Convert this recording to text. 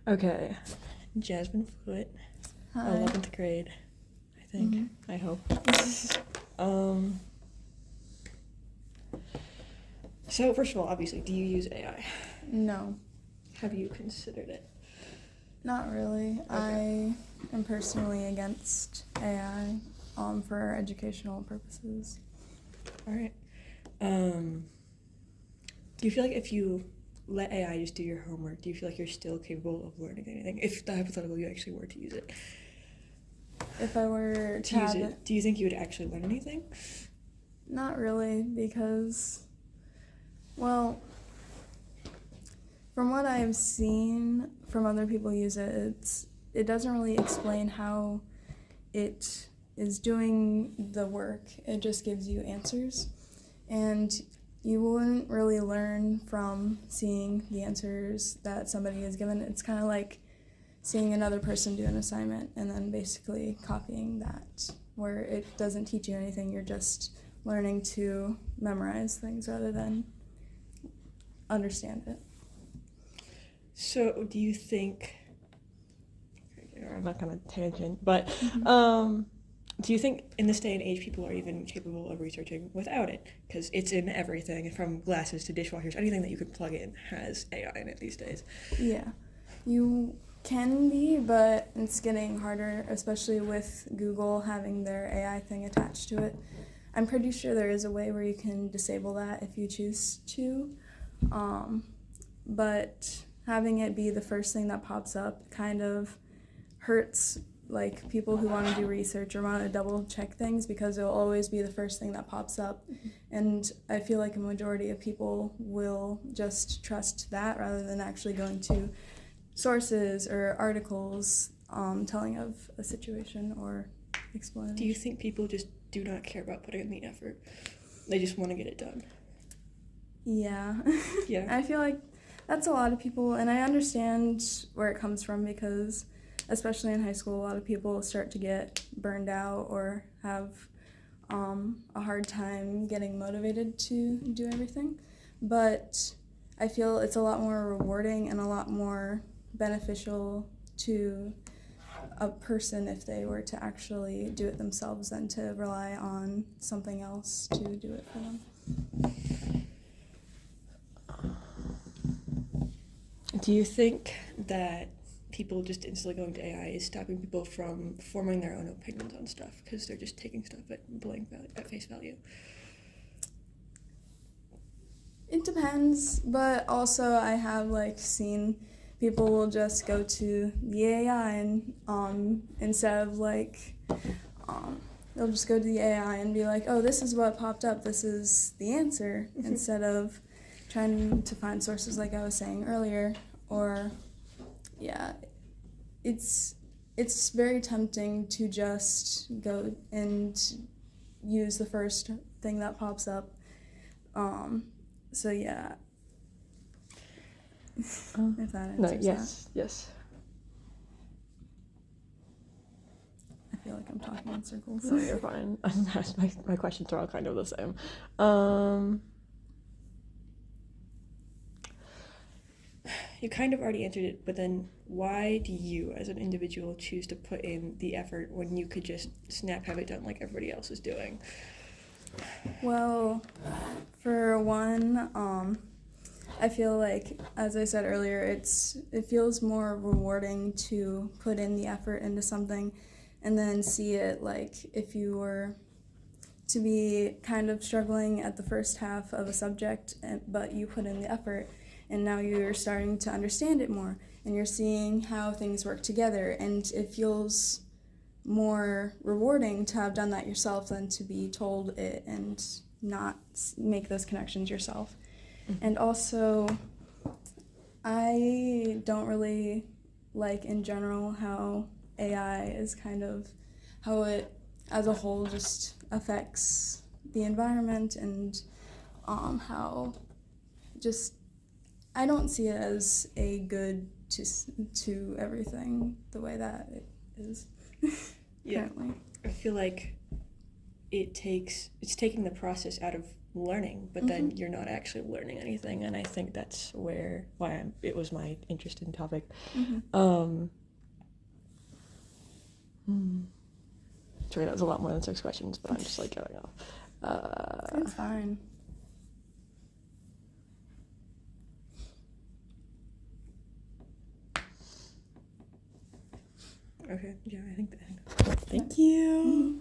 Okay. Jasmine Foot, Hi. 11th grade, I think. I hope. So, first of all, obviously, do you use AI? No, Have you considered it? not really. I am personally against AI for educational purposes. All right. Do you feel like if you let AI just do your homework, do you feel like you're still capable of learning anything? If the hypothetical you actually were to use it. If I were to use have it, do you think you would actually learn anything? Not really, because, well, from what I've seen from other people use it, it doesn't really explain how it is doing the work. It just gives you answers. And you wouldn't really learn from seeing the answers that somebody is given. It's kind of like seeing another person do an assignment and then basically copying that, where it doesn't teach you anything. You're just learning to memorize things rather than understand it. So, do you think, I'm not gonna tangent, but do you think in this day and age people are even capable of researching without it? Because it's in everything, from glasses to dishwashers, anything that you can plug in has AI in it these days. Yeah, you can be, but it's getting harder, especially with Google having their AI thing attached to it. I'm pretty sure there is a way where you can disable that if you choose to, but having it be the first thing that pops up kind of hurts like people who want to do research or want to double check things, because it will always be the first thing that pops up. And I feel like a majority of people will just trust that rather than actually going to sources or articles telling of a situation or explanation. Do you think people just do not care about putting in the effort? They just want to get it done? Yeah. Yeah. I feel like that's a lot of people, and I understand where it comes from, because especially in high school, a lot of people start to get burned out or have a hard time getting motivated to do everything. But I feel it's a lot more rewarding and a lot more beneficial to a person if they were to actually do it themselves than to rely on something else to do it for them. Do you think that people just instantly going to AI is stopping people from forming their own opinions on stuff because they're just taking stuff at face value? It depends, but also I have seen people will just go to the AI and instead of they'll just go to the AI and be like, oh, this is what popped up, this is the answer, instead of trying to find sources like I was saying earlier. Or it's very tempting to just go and use the first thing that pops up. So yeah. If that answers that. Yes. I feel like I'm talking in circles. No, you're fine. My questions are all kind of the same. You kind of already answered it, but then why do you, as an individual, choose to put in the effort when you could just have it done like everybody else is doing? Well, for one, I feel like, as I said earlier, it feels more rewarding to put in the effort into something and then see it, like if you were to be kind of struggling at the first half of a subject, but you put in the effort and now you're starting to understand it more and you're seeing how things work together, and it feels more rewarding to have done that yourself than to be told it and not make those connections yourself. And also, I don't really like in general how AI is kind of, how it as a whole just affects the environment, and how just, I don't see it as a good to everything the way that it is currently. I feel like it's taking the process out of learning, but then you're not actually learning anything, and I think that's why it was my interest in topic. Sorry, that was a lot more than 6 questions, but I'm just like going off. It's fine. Okay, yeah, I think that. Thank you.